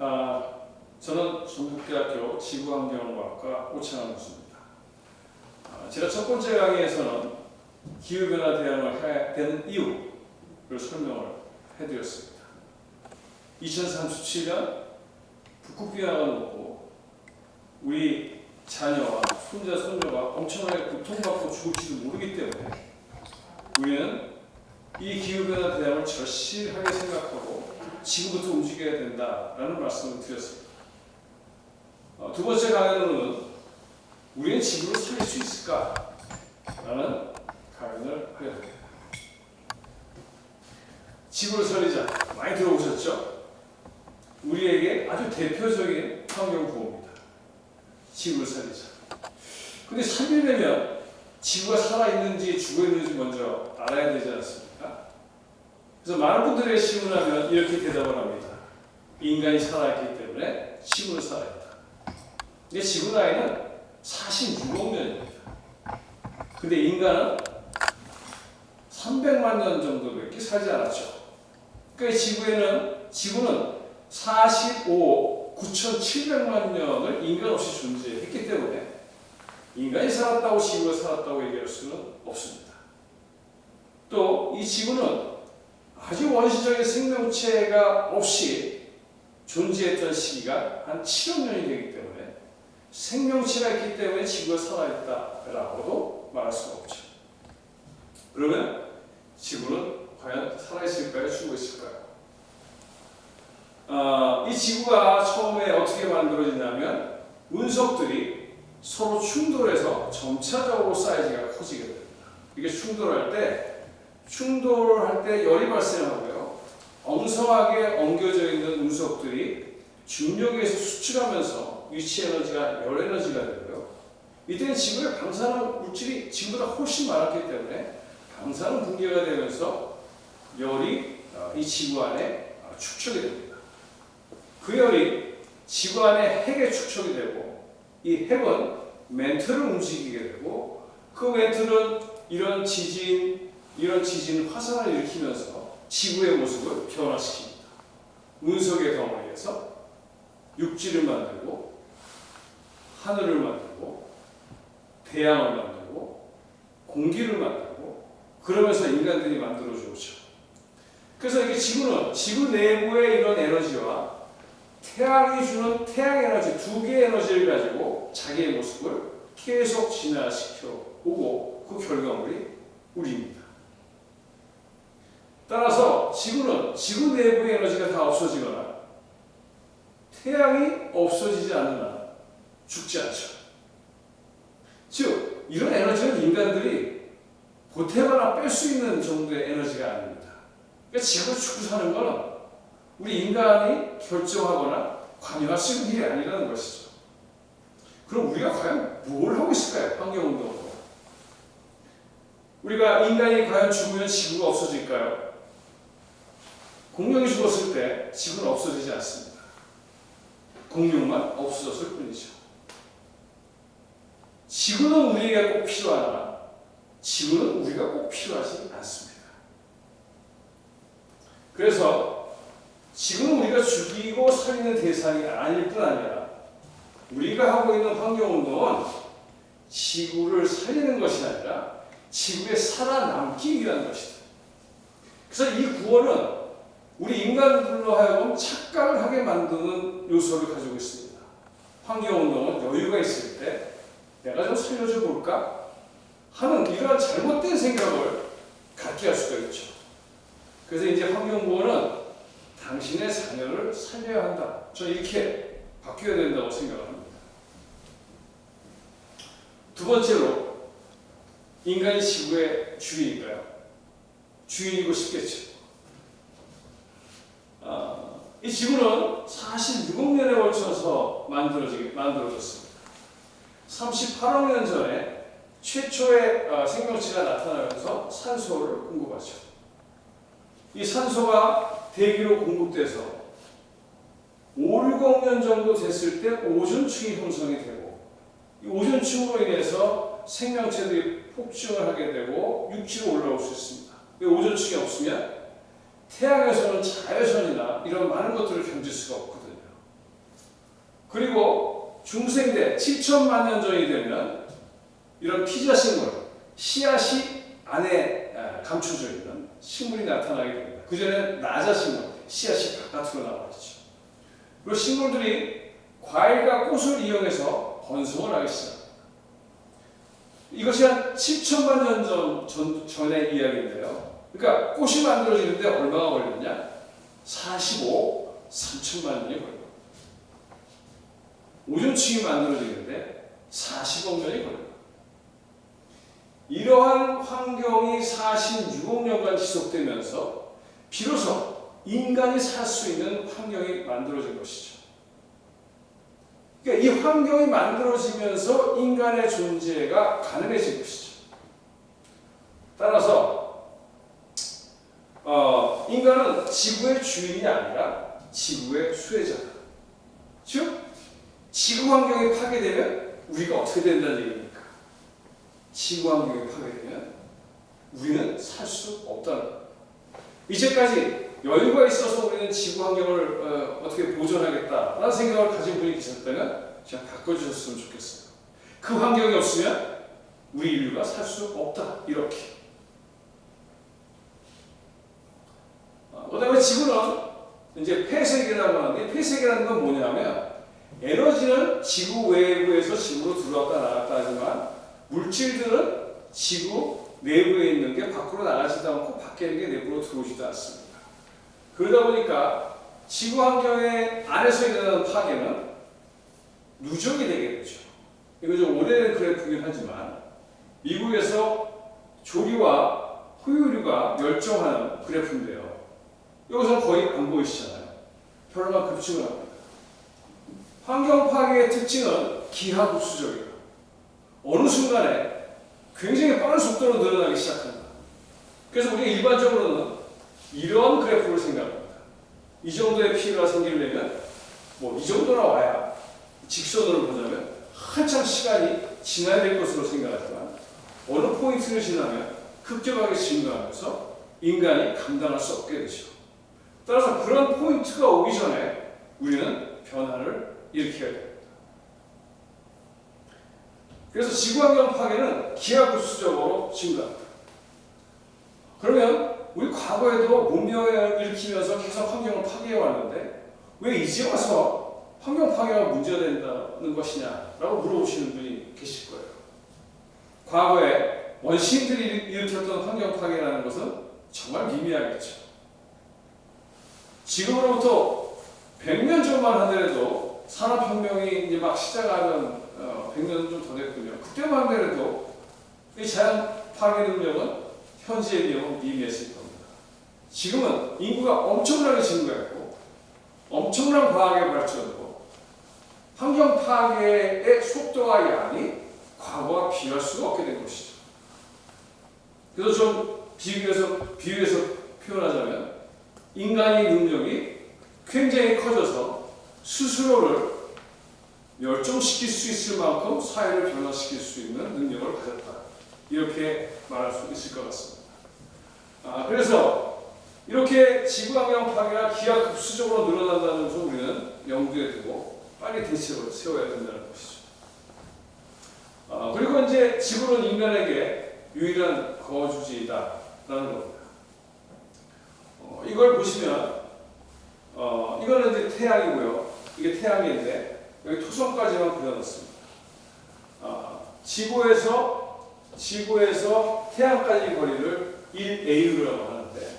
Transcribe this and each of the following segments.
저는 전북대학교 지구환경과학과 오창환 교수입니다. 제가 첫 번째 강의에서는 기후변화 대응을 해야 되는 이유를 설명을 해드렸습니다. 2037년 북극빙하가 녹고 우리 자녀와 손자, 손녀가 엄청나게 고통받고 죽을지도 모르기 때문에 우리는 이 기후변화 대응을 절실하게 생각하고 지금부터 움직여야 된다라는 말씀을 드렸습니다. 두 번째 강연으로는 우리는 지구를 살릴 수 있을까라는 강연을 하려 합니다. 지구를 살리자 많이 들어보셨죠? 우리에게 아주 대표적인 환경구호입니다. 지구를 살리자. 근데 살리려면 지구가 살아있는지 죽어있는지 먼저 알아야 되지 않습니까? 그래서 많은 분들의 질문하면 이렇게 대답을 합니다. 인간이 살아있기 때문에 지구는 살아있다. 근데 지구 나이는 46억 년입니다. 근데 인간은 300만 년 정도밖에 살지 않았죠. 그러니까 지구는 45억 9,700만 년을 인간 없이 존재했기 때문에 인간이 살았다고 지구가 살았다고 얘기할 수는 없습니다. 또 이 지구는 아주 원시적인 생명체가 없이 존재했던 시기가 한 7억 년이 되기 때문에 생명체가 있기 때문에 지구가 살아있다라고도 말할 수가 없죠. 그러면 지구는 과연 살아있을까요? 죽어 있을까요? 이 지구가 처음에 어떻게 만들어지냐면 운석들이 서로 충돌해서 점차적으로 사이즈가 커지게 됩니다. 이게 충돌할 때 열이 발생하고요. 엉성하게 엉겨져 있는 운석들이 중력에 의해서 수축하면서 위치 에너지가 열 에너지가 되고요. 이때는 지구에 방사능 물질이 지구보다 훨씬 많았기 때문에 방사능 붕괴가 되면서 열이 이 지구 안에 축적이 됩니다. 그 열이 지구 안에 핵에 축적이 되고 이 핵은 멘틀을 움직이게 되고 그 멘틀은 이런 지진 화산을 일으키면서 지구의 모습을 변화시킵니다. 운석의 덩어리에서 육지를 만들고 하늘을 만들고 태양을 만들고 공기를 만들고 그러면서 인간들이 만들어져 오죠. 그래서 이게 지구는 지구 내부의 이런 에너지와 태양이 주는 태양 에너지 두 개의 에너지를 가지고 자기의 모습을 계속 진화시켜 오고 그 결과물이 우리입니다. 따라서 지구는 지구 내부의 에너지가 다 없어지거나 태양이 없어지지 않는 한 죽지 않죠. 즉 이런 에너지는 인간들이 보태거나 뺄 수 있는 정도의 에너지가 아닙니다. 그러니까 지구를 죽고 사는 것은 우리 인간이 결정하거나 관여할 수 있는 일이 아니라는 것이죠. 그럼 우리가 과연 뭘 하고 있을까요? 환경운동으로. 우리가 인간이 과연 죽으면 지구가 없어질까요? 공룡이 죽었을 때 지구는 없어지지 않습니다. 공룡만 없어졌을 뿐이죠. 지구는 우리에게 꼭 필요하나 지구는 우리가 꼭 필요하지 않습니다. 그래서 지구는 우리가 죽이고 살리는 대상이 아닐 뿐 아니라 우리가 하고 있는 환경운동은 지구를 살리는 것이 아니라 지구에 살아남기 위한 것이다. 그래서 이 구호는 우리 인간들로 하여금 착각을 하게 만드는 요소를 가지고 있습니다. 환경운동은 여유가 있을 때 내가 좀 살려줘 볼까? 하는 이러한 잘못된 생각을 갖게 할 수가 있죠. 그래서 이제 환경구호는 당신의 자녀를 살려야 한다. 저는 이렇게 바뀌어야 된다고 생각을 합니다. 두 번째로 인간이 지구의 주인인가요? 주인이고 싶겠죠. 이 지구는 46억 년에 걸쳐서 만들어졌습니다. 38억 년 전에 최초의 생명체가 나타나면서 산소를 공급하죠. 이 산소가 대기로 공급돼서 5, 6억 년 정도 됐을 때 오존층이 형성이 되고 이 오존층으로 인해서 생명체들이 폭증을 하게 되고 육지로 올라올 수 있습니다. 오존층이 없으면 태양에서는 자외선이나 이런 많은 것들을 견딜 수가 없거든요. 그리고 중생대 7천만 년 전이 되면 이런 피자 식물, 씨앗이 안에 감춰져 있는 식물이 나타나게 됩니다. 그전에는 나자 식물, 씨앗이 바깥으로 나와있죠. 그리고 식물들이 과일과 꽃을 이용해서 번성을 하기 시작합니다. 이것이 한 7천만 년 전의 이야기인데요. 그러니까 꽃이 만들어지는데 얼마가 걸렸냐? 3천만 년이 걸려요. 오존층이 만들어지는데 40억 년이 걸려요. 이러한 환경이 46억 년간 지속되면서 비로소 인간이 살 수 있는 환경이 만들어진 것이죠. 그러니까 이 환경이 만들어지면서 인간의 존재가 가능해진 것이죠. 따라서 인간은 지구의 주인이 아니라 지구의 수혜자다. 즉 지구 환경이 파괴되면 우리가 어떻게 된다는 얘기입니까? 지구 환경이 파괴되면 우리는 살 수 없다는 겁니다. 이제까지 여유가 있어서 우리는 지구 환경을 어떻게 보존하겠다라는 생각을 가진 분이 계셨다면 제가 바꿔주셨으면 좋겠어요. 그 환경이 없으면 우리 인류가 살 수 없다. 이렇게. 그다음에 지구는 이제 폐쇄기라고 하는데, 폐쇄기라는 건 뭐냐면 에너지는 지구 외부에서 지구로 들어왔다 나갔다 하지만 물질들은 지구 내부에 있는 게 밖으로 나가지도 않고 밖에 있는 게 내부로 들어오지도 않습니다. 그러다 보니까 지구 환경의 안에서 일어나는 파괴는 누적이 되게 되죠. 이거 좀 오래된 그래프이긴 하지만 미국에서 조류와 포유류가 멸종하는 그래프인데요. 여기서 거의 안 보이시잖아요. 별로만 급증을 합니다. 환경 파괴의 특징은 기하급수적이에요. 어느 순간에 굉장히 빠른 속도로 늘어나기 시작합니다. 그래서 우리가 일반적으로는 이런 그래프를 생각합니다. 이 정도의 피해가 생기려면 뭐 이 정도나 와야 직선으로 보자면 한참 시간이 지나야 될 것으로 생각하지만 어느 포인트를 지나면 급격하게 증가하면서 인간이 감당할 수 없게 되죠. 따라서 그런 포인트가 오기 전에 우리는 변화를 일으켜야 됩니다. 그래서 지구환경 파괴는 기하급수적으로 증가합니다. 그러면 우리 과거에도 문명을 일으키면서 계속 환경을 파괴해 왔는데 왜 이제 와서 환경 파괴가 문제가 된다는 것이냐라고 물어보시는 분이 계실 거예요. 과거에 원시인들이 일으켰던 환경 파괴라는 것은 정말 미미하겠죠. 지금으로부터 100년 전만 하더라도 산업혁명이 이제 막 시작하는 100년 좀 더 됐군요. 그때만 하더라도 이 자연 파괴 능력은 현재에 비하면 미미했을 겁니다. 지금은 인구가 엄청나게 증가했고 엄청난 과학의 발전으로 환경 파괴의 속도와 양이 과거와 비교할 수가 없게 된 것이죠. 그래서 좀 비유해서 표현하자면 인간의 능력이 굉장히 커져서 스스로를 멸종시킬 수 있을 만큼 사회를 변화시킬 수 있는 능력을 가졌다. 이렇게 말할 수 있을 것 같습니다. 그래서 이렇게 지구환경 파괴가 기하급수적으로 늘어난다는 것을 우리는 염두에 두고 빨리 대책을 세워야 된다는 것이죠. 그리고 이제 지구는 인간에게 유일한 거주지다라는 겁니다. 이걸 보시면 이거는 이제 태양이고요. 이게 태양인데 여기 토성까지만 그려놨습니다. 지구에서 태양까지 거리를 1AU라고 하는데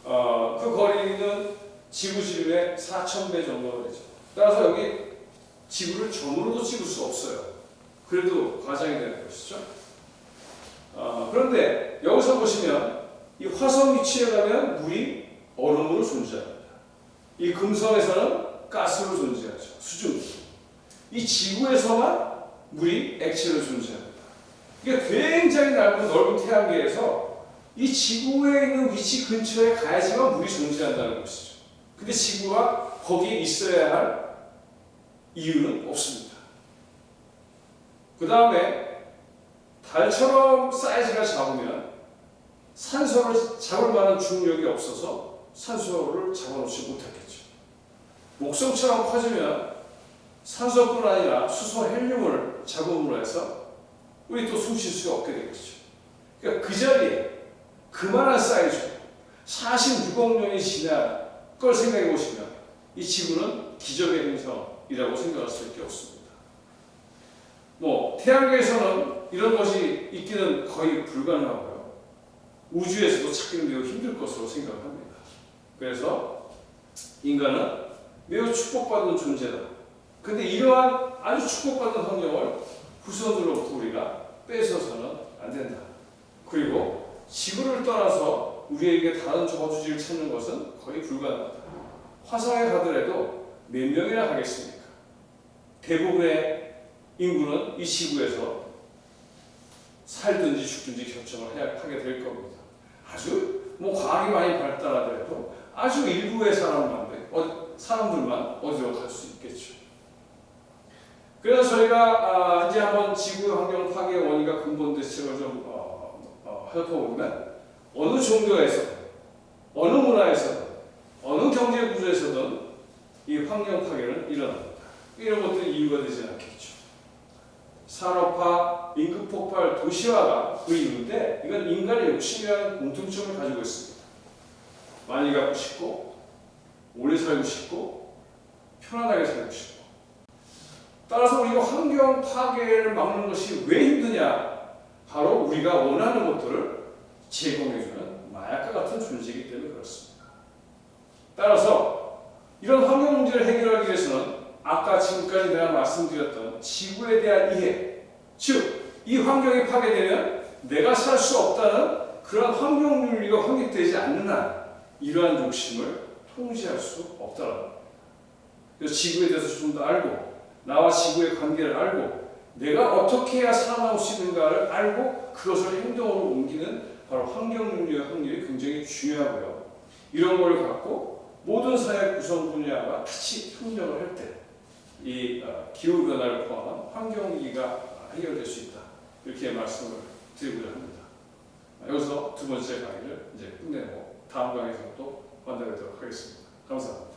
그 거리는 지구 지름의 4,000배 정도 되죠. 따라서 여기 지구를 점으로도 찍을 수 없어요. 그래도 과장이 되는 것이죠. 그런데 여기서 보시면 이 화성 위치에 가면 물이 얼음으로 존재합니다. 이 금성에서는 가스로 존재하죠. 수증기. 이 지구에서만 물이 액체로 존재합니다. 이게 굉장히 넓은 태양계에서 이 지구에 있는 위치 근처에 가야지만 물이 존재한다는 것이죠. 근데 지구가 거기에 있어야 할 이유는 없습니다. 그 다음에 달처럼 사이즈가 작으면 산소를 잡을 만한 중력이 없어서 산소를 잡아놓지 못했겠죠. 목성처럼 커지면 산소뿐 아니라 수소, 헬륨을 잡음으로 해서 우리 또 숨 쉴 수가 없게 되겠죠. 그러니까 그 자리에 그만한 사이즈 46억 년이 지난 걸 생각해 보시면 이 지구는 기적의 행성이라고 생각할 수밖에 없습니다. 뭐 태양계에서는 이런 것이 있기는 거의 불가능하고요. 우주에서도 찾기는 매우 힘들 것으로 생각합니다. 그래서 인간은 매우 축복받은 존재다. 근데 이러한 아주 축복받은 환경을 후손들로부터 우리가 뺏어서는 안 된다. 그리고 지구를 떠나서 우리에게 다른 저주지를 찾는 것은 거의 불가능하다. 화성에 가더라도 몇 명이나 가겠습니까? 대부분의 인구는 이 지구에서 살든지 죽든지 결정을 하게 될 겁니다. 아주 과학이 많이 발달하더라도 아주 일부의 사람들만 어디로 갈 수 있겠죠. 그래서 저희가 이제 한번 지구 환경 파괴의 원인과 근본 대책을 좀 살펴보면 어느 종교에서든 어느 문화에서든 어느 경제 구조에서든 이 환경 파괴는 일어납니다. 이런 것들이 이유가 되지 않겠죠. 산업화, 인구 폭발, 도시화가 그 이유인데 이건 인간의 욕심이라는 공통점을 가지고 있습니다. 많이 갖고 싶고 오래 살고 싶고 편안하게 살고 싶고. 따라서 우리가 환경 파괴를 막는 것이 왜 힘드냐? 바로 우리가 원하는 것들을 제공해주는 마약과 같은 존재이기 때문에 그렇습니다. 따라서 이런 환경 문제를 해결하기 위해서는 아까 지금까지 내가 말씀드렸던 지구에 대한 이해, 즉 이 환경이 파괴되면 내가 살 수 없다는 그런 환경 윤리가 확립되지 않는 한 이러한 욕심을 통제할 수 없다는 겁니다. 그래서 지구에 대해서 좀 더 알고 나와 지구의 관계를 알고 내가 어떻게 해야 살아남을 수 있는가를 알고 그것을 행동으로 옮기는 바로 환경 윤리의 확립이 굉장히 중요하고요. 이런 걸 갖고 모든 사회 구성 분야가 같이 협력을 할 때 이 기후 변화를 포함한 환경 위기가 해결될 수 있다. 이렇게 말씀을 드리고자 합니다. 여기서 두 번째 강의를 이제 끝내고 다음 강의에서 또 만나뵙도록 하겠습니다. 감사합니다.